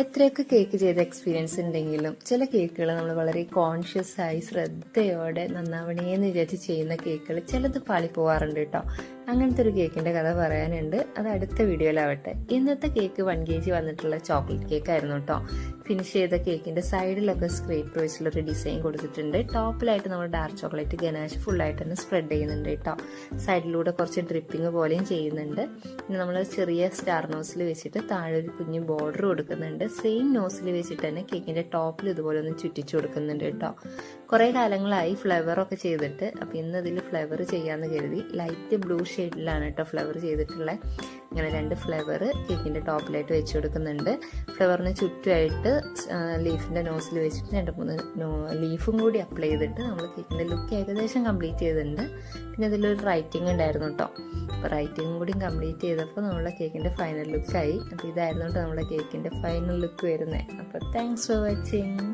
എത്രയൊക്കെ കേക്ക് ചെയ്ത എക്സ്പീരിയൻസ് ഉണ്ടെങ്കിലും ചില കേക്കുകൾ നമ്മൾ വളരെ കോൺഷ്യസ് ആയി ശ്രദ്ധയോടെ നന്നാവണേന്ന് വിചാരിച്ച് ചെയ്യുന്ന കേക്കുകൾ ചിലത് പാളിപ്പോവാറുണ്ട് കേട്ടോ. അങ്ങനത്തെ ഒരു കേക്കിന്റെ കഥ പറയാനുണ്ട്, അത് അടുത്ത വീഡിയോയിലാവട്ടെ. ഇന്നത്തെ കേക്ക് 1 kg വന്നിട്ടുള്ള ചോക്ലേറ്റ് കേക്ക് ആയിരുന്നു കേട്ടോ. ഫിനിഷ് ചെയ്ത കേക്കിന്റെ സൈഡിലൊക്കെ സ്ക്രേപ്പർ വെച്ചിട്ടുള്ളൊരു ഡിസൈൻ കൊടുത്തിട്ടുണ്ട്. ടോപ്പിലായിട്ട് നമ്മൾ ഡാർക്ക് ചോക്ലേറ്റ് ഗനാഷ് ഫുള്ളായിട്ട് തന്നെ സ്പ്രെഡ് ചെയ്യുന്നുണ്ട് കേട്ടോ. സൈഡിലൂടെ കുറച്ച് ഡ്രിപ്പിംഗ് പോലെയും ചെയ്യുന്നുണ്ട്. പിന്നെ നമ്മൾ ചെറിയ സ്റ്റാർ നോസിൽ വെച്ചിട്ട് താഴെ ഒരു കുഞ്ഞു ബോർഡർ കൊടുക്കുന്നുണ്ട്. സെയിം നോസിൽ വെച്ചിട്ട് തന്നെ കേക്കിന്റെ ടോപ്പിൽ ഇതുപോലെ ഒന്ന് ചുറ്റിച്ചു കൊടുക്കുന്നുണ്ട് കേട്ടോ. കുറെ കാലങ്ങളായി ഫ്ലവറൊക്കെ ചെയ്തിട്ട്, അപ്പൊ ഇന്ന് ഇതിൽ ഫ്ലവർ ചെയ്യാന്ന് കരുതി ലൈറ്റ് ബ്ലൂ ഷെയ്ഡിലാണ് കേട്ടോ ഫ്ലവർ ചെയ്തിട്ടുള്ളത്. ഇങ്ങനെ 2 ഫ്ലവർ കേക്കിന്റെ ടോപ്പിലായിട്ട് വെച്ച് കൊടുക്കുന്നുണ്ട്. ഫ്ലവറിന് ചുറ്റുമായിട്ട് ലീഫിന്റെ നോസിൽ വെച്ചിട്ട് 2-3 ലീഫും കൂടി അപ്ലൈ ചെയ്തിട്ട് നമ്മൾ കേക്കിന്റെ ലുക്ക് ഏകദേശം കംപ്ലീറ്റ് ചെയ്തിട്ടുണ്ട്. പിന്നെ ഇതിലൊരു റൈറ്റിംഗ് ഉണ്ടായിരുന്നു കേട്ടോ. അപ്പോൾ റൈറ്റിംഗും കൂടി കംപ്ലീറ്റ് ചെയ്തപ്പോൾ നമ്മളെ കേക്കിന്റെ ഫൈനൽ ലുക്കായി. അപ്പോൾ ഇതായിരുന്നു കേട്ടോ നമ്മുടെ കേക്കിന്റെ ഫൈനൽ ലുക്ക് വരുന്നത്. അപ്പോൾ താങ്ക്സ് ഫോർ വാച്ചിങ്.